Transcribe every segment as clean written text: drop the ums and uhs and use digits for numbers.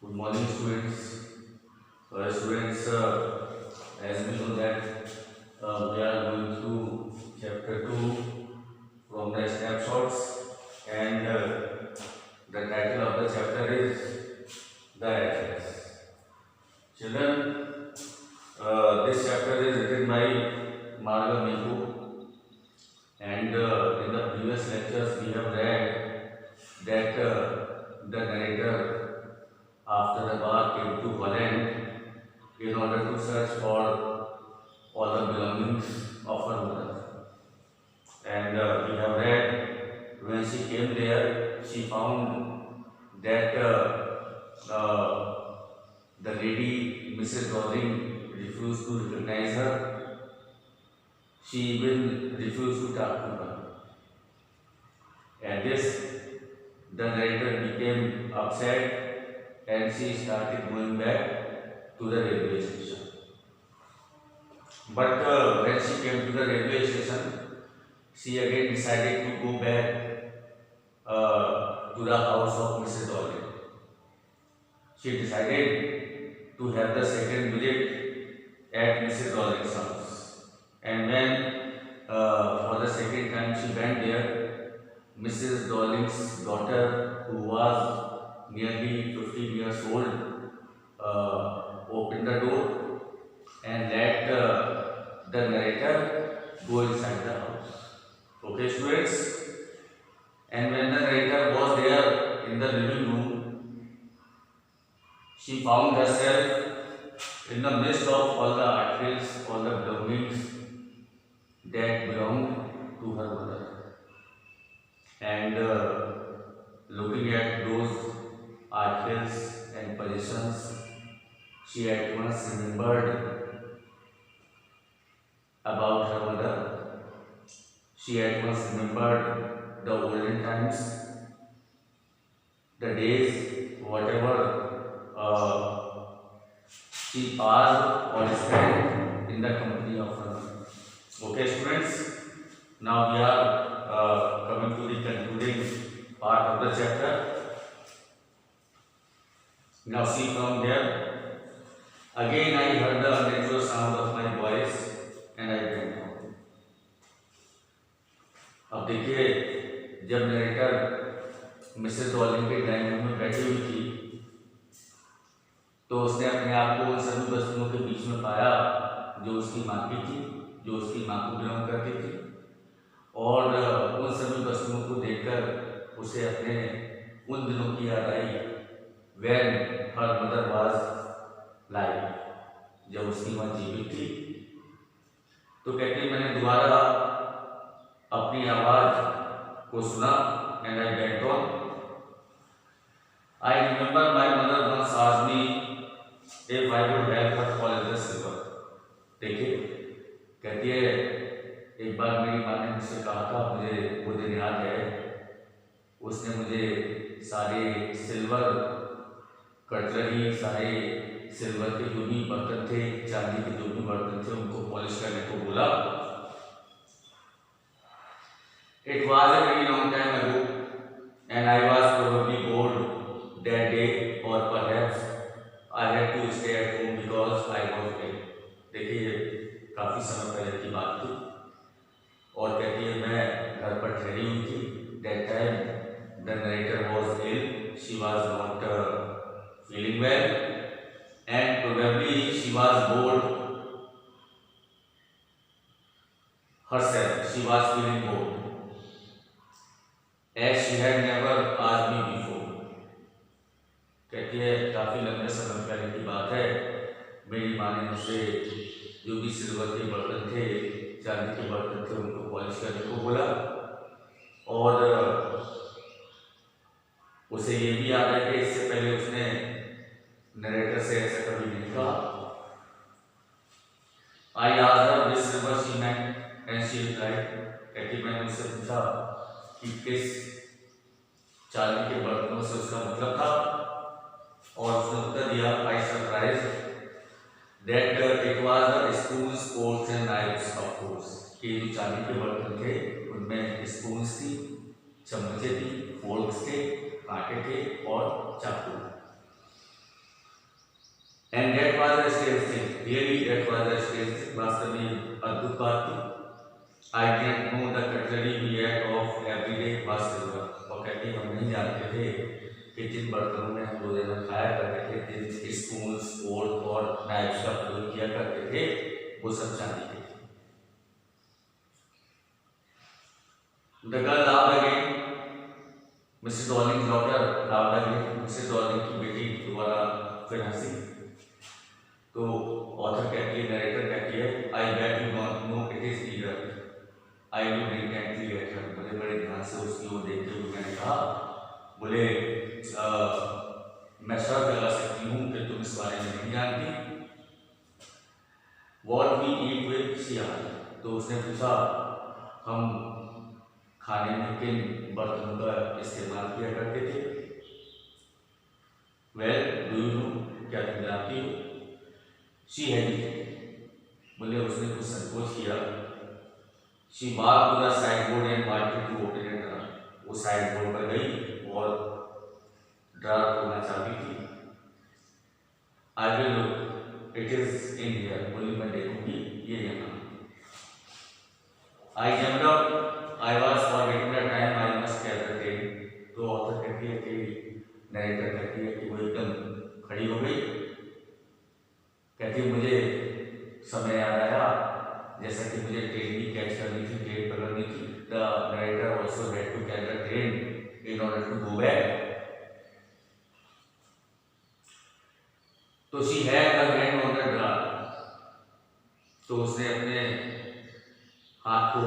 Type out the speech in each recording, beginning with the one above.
Good morning, students. Students, as we know that we are going through chapter 2 from the snapshots, and the title of the chapter is the address. Children, this chapter is written by Marga Miko, and in the previous lectures we have read that the narrator, after the war, came to Holland in order to search for all the belongings of her mother. And we have read when she came there, she found that the lady, Mrs. Dowling, refused to recognize her. She even refused to talk to her. At this, the narrator became upset and she started going back to the railway station. But when she came to the railway station, she again decided to go back to the house of Mrs. Dowling. She decided to have the second visit at Mrs. Dowling's house. And when for the second time she went there, Mrs. Dowling's daughter, who was nearly 15 years old, opened the door and let the narrator go inside the house. Okay, students? And when the narrator was there in the living room, she found herself in the midst of all the articles, all the belongings that belonged to her mother. And looking at those articles and possessions, she at once remembered about her mother. She at once remembered the olden times, the days, whatever she passed or spent in the company of her mother. Okay, students, now we are coming to the concluding part of the chapter. Now see from here, again I heard the unnatural sound of my voice and I went out. अब देखिए, जब narrator Mrs Dorling के drawing room में बैठी हुई थी तो उसने अपने आप को उन सभी वस्तुओं के बीच में पाया जो उसकी माँ की थी, जो उसकी माँ को बिलोंग करती थी, और उन सभी वस्तुओं को देखकर उसे अपने उन दिनों की याद आई when her mother was alive, जब उसकी माँ जीवित थी। तो कहती मैंने दोबारा अपनी आवाज को सुना and I went on. I remember my mother once asked me if I would help her polish the silver. देखिए, कहती है एक बार मेरी माँ ने मुझसे कहा था, मुझे वो दिन याद है, उसने मुझे सारे सिल्वर कटलरी, सारे सिल्वर के जो भी बर्तन थे, चांदी के जो भी बर्तन थे, उनको पॉलिश करने को बोला। It was a very long time ago, and I was probably bored that day, or perhaps I had to stay at home because I was ill. देखिए, काफी समय पहले की बात थी, और कहती है मैं घर पर ठहरी हुई थी। That time the narrator was ill, she was not feeling well, and probably she was bored herself. She was feeling bored, as she had never asked me before. कहती है काफी लंबे समय पहले की बात है, मेरी माँ ने मुझसे जो भी सिल्वर के बर्तन थे, चांदी के बर्तन थे, उनको पॉलिश करने को बोला, और उसे ये भी याद है कि इससे पहले उसने नरेटर से ऐसा कभी नहीं कहा। I asked her which silver she meant, and she replied, कहती मैंने उससे पूछा कि किस चांदी के बर्तनों से उसका मतलब था, और उसने उत्तर दिया, I surprised that it was the spoons, forks and knives, of course. कि जो चांदी के बर्तन थे उनमें स्पून्स थी, चम्मचें थी, फोर्क्स थे, कांटे थे और चाकू। And that was a stage thing, really that was a stage thing, वास्तव में अद्भुत बात थी। I didn't know the cutlery we had of everyday was silver, और कहते हैं हम नहीं जानते थे कि जिन बर्तनों में हम रोजाना खाया करते थे, जिन स्पून्स फोर्क और नाइफ्स का प्रयोग किया करते थे, वो सब चांदी के थे। The girl laughed again. Mrs. Dowling's daughter laughed again. Mrs. Dowling की बेटी दोबारा फिर हंसी। तो ऑथर कहती है, नरेटर कहती है, I bet you don't know it is eager. I looked intently at her. बड़े बड़े ध्यान से उसकी ओर देखते हुए मैंने कहा, बोले मैं शर्त लगा सकती हूँ कि तुम इस बारे में नहीं जानती। What we eat with, she asked. तो उसने पूछा, हम खाने में किन बर्तनों का इस्तेमाल किया करते थे? वेल डू यू नो, क्या तुम जानती हो? शी हेजिटेटेड, बोले उसने कुछ संकोच किया। She walked to the sideboard and wanted to open it drawer, वो साइड बोर्ड पर गई और ड्रॉअर खोलना चाहती थी। I will look, it is in here, बोली मैं देखूंगी, ये यहाँ। I jumped up, I was forgetting the time I must catch the train. तो ऑथर कहती है कि नरेटर कहती है कि वो एकदम खड़ी हो गई, कहती है मुझे समय याद आया, जैसा कि मुझे ट्रेन भी कैच करनी थी, ट्रेन पकड़नी थी। The narrator also had to catch the train in order to go back. तो she had her hand on the drawer. तो उसने अपने हाथ को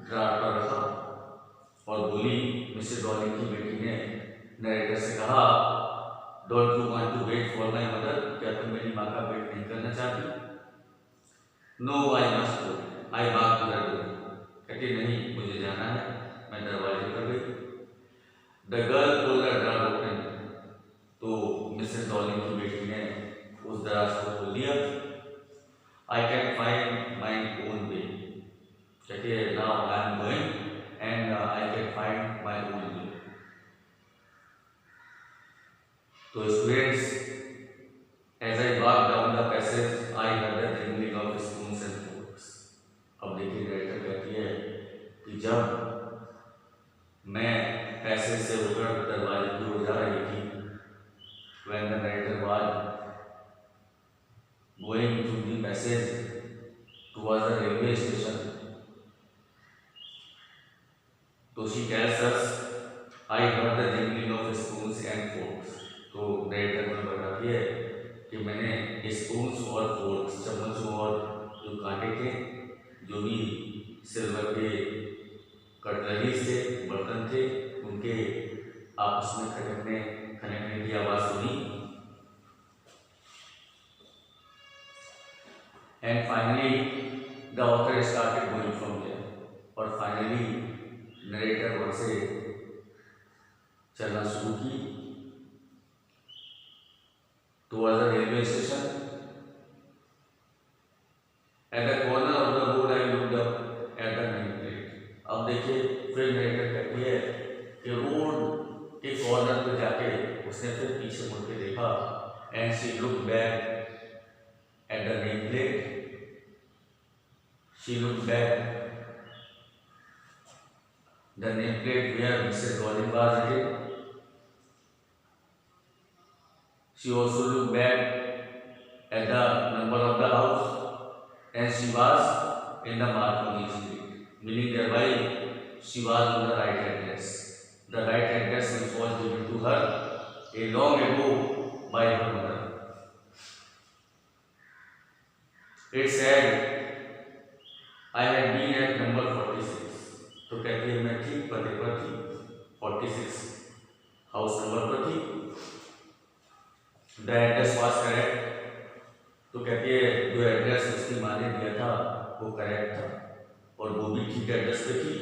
ड्रॉअर पर रखा और बोली, मिसेस डॉलिंग की बेटी ने नरेटर से कहा, don't you want to wait for my mother, क्या तुम मेरी माँ का वेट नहीं करना चाहती? No I must go, I walk to the door, कहती नहीं मुझे जाना है, मैं दरवाजे पर गई। The girl pulled the drawer open, तो मिसेस डॉलिंग की बेटी ने उस दराज को खोल दिया। I can find my own way, कहती है now I am going and I can find my own way. तो students, as I walked down the passage, I heard the jingling of spoons and forks. अब देखिए narrator कहती है कि जब मैं पैसेज से होकर दरवाजे की ओर जा रही थी, when the narrator was going through the passage towards the railway station, तो she tells us, I heard the jingling of spoons and forks. तो नरेटर में बताती है कि मैंने स्पून्स और फोर्क्स, चम्मचों और जो कांटे थे, जो भी सिल्वर के कटलरीज थे, बर्तन थे, उनके आपस में खनकने की आवाज़ सुनी। And finally the author started going from there, और फाइनली नरेटर वहाँ से चलना शुरू की towards the railway station. At the corner of the road I looked up at the name plate. अब देखिए फिर नरेटर कहती है कि रोड के कॉर्नर पे जाके उसने फिर पीछे मुड़ के देखा, and she looked back at the name plate. She looked back the nameplate where Mrs. Dowling was written. She also looked back at the number of the house, and she was in the Marconi street, meaning thereby she was on the right address. The right address which was given to her a long ago by her mother. It said, I had been at number 46. तो कहती है मैं ठीक पते पर थी, 46 house number पर थी। द एड्रेस वाज करेक्ट, तो कहती है जो एड्रेस उसकी माँ ने दिया था वो करेक्ट था और वो भी ठीक एड्रेस पे थी।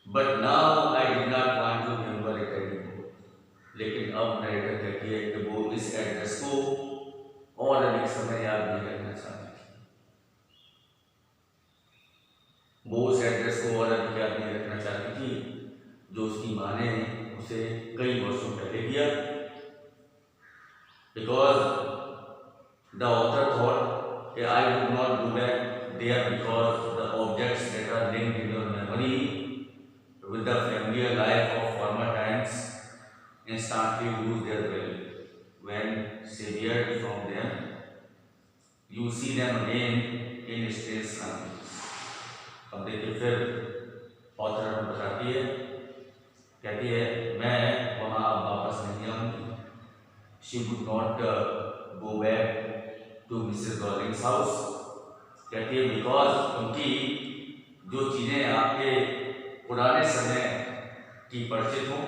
But now I did not want to remember it anymore, लेकिन अब नरेटर कहती है कि वो इस एड्रेस को और अधिक समय याद नहीं रखना चाहती थी, वो उस एड्रेस को और अधिक याद नहीं रखना चाहती थी जो उसकी माँ ने उसे कई वर्षों पहले दिया। because the author thought that I would not go back there because the objects that are linked in your memory with the familiar life of former times instantly lose their value. When severed from them, you see them again in strange surroundings. अब देखिए फिर author हमें बताती है, कहती है मैं वहाँ अब वापस नहीं आऊँगी. She would not go back to Mrs. Rawlings house. कहती है because क्योंकि जो चीज़ें आपके पुराने समय की परिचित हों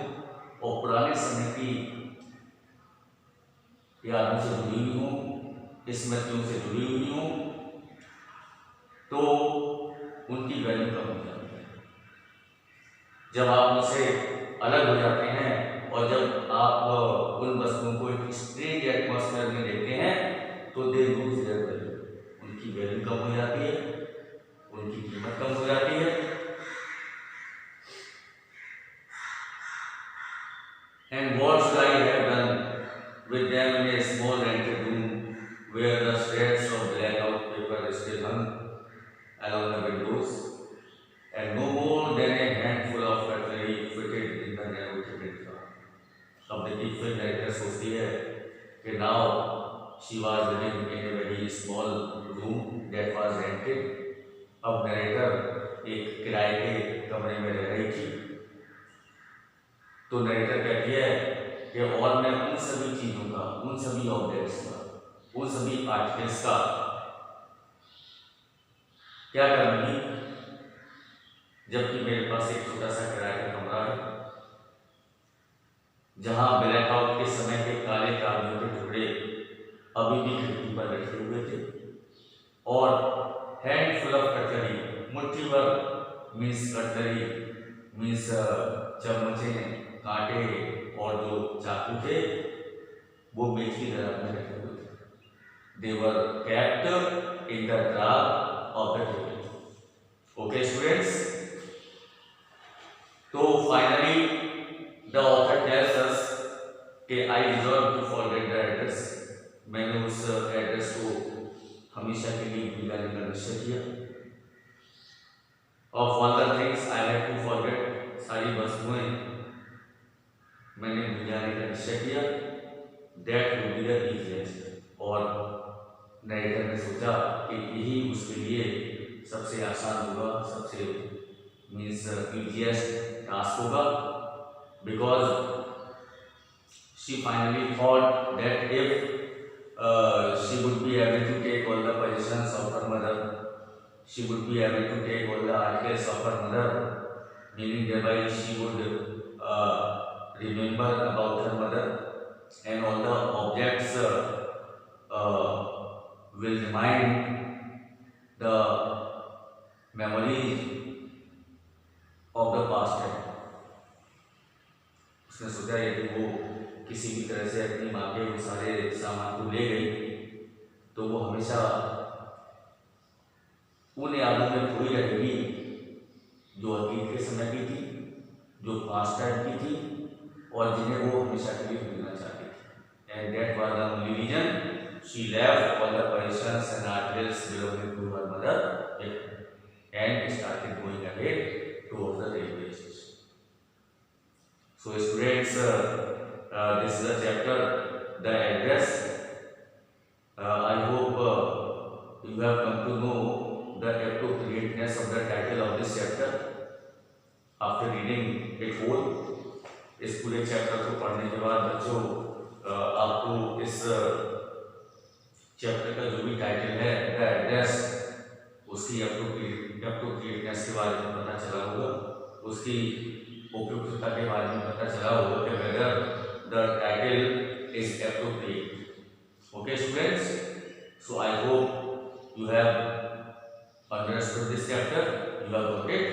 और पुराने समय की यादों से जुड़ी हुई हों, स्मृतियों से जुड़ी हुई हों, तो उनकी वैल्यू कम हो जाती है. जब आप उनसे अलग हो जाते हैं और जब आप उन वस्तुओं को एक स्ट्रेंज एटमॉस्फेयर में देखते हैं तो दे लूज देयर वैल्यू. उनकी वैल्यू कम हो जाती है, उनकी कीमत कम हो जाती है. And what should I have done with them in a small rented room where the shreds of blackout paper still hung along the windows, and no more than a handful of cutlery fitted in the narrow ticket car. अब देखिए फिर director सोचती है कि now she was living in a very small room that was rented. अब narrator एक किराए के कमरे में रह रही थी. तो नरेटर कहती है कि और मैं उन सभी चीज़ों का, उन सभी ऑब्जेक्ट्स का, उन सभी आर्टिकल्स का क्या करूँगी जबकि मेरे पास एक छोटा सा किराए का कमरा है जहाँ ब्लैकआउट के समय के काले कागजों के टुकड़े अभी भी खिड़की पर रखे हुए थे और हैंडफुल ऑफ कटलरी, मुट्ठी भर मीन्स कटलरी मीन्स चम्मचें, कांटे और जो चाकू थे वो मेज की दरार में रखे हुए थे. They were kept in the drawer of the table. Okay, students. तो finally the author tells us कि I resolved to forget the address. मैंने उस एड्रेस को हमेशा के लिए भूल जाने का निश्चय किया. Of all the things I had to forget, सारी वस्तुएं मैंने भूल जाने का निश्चय किया. That would be the easiest. और नरेटर ने सोचा कि यही उसके लिए सबसे आसान होगा, सबसे मीन्स easiest टास्क होगा. Because she finally thought that if she would be able to take all the possessions of her mother, she would be able to take all the articles of her mother, meaning thereby she would remember about her mother, and all the objects will remind the memories of the past time. उसने सोचा यदि वो किसी भी तरह से अपनी माँ के वो सारे सामान को ले गई तो वो हमेशा उन यादों में खोई रहेगी जो अतीत के समय की थी, जो पास्ट टाइम की थी और जिन्हें वो हमेशा के लिए भूलना चाहती थी. And that was the only reason she left all the possessions and articles belonging to her mother and started going ahead towards the railway station. So students, this is the chapter, the address. I hope you have come to know the appropriateness of the title of this chapter after reading it whole. इस पूरे chapter को पढ़ने के बाद बच्चों आपको इस chapter का जो भी टाइटल है द एड्रेस, उसकी एप्रोप्रिएटनेस के बारे में पता चला होगा, उसकी उपयुक्तता के बारे में पता चला होगा कि whether the title is appropriate. Okay students, so I hope you have understood this chapter, you have got it.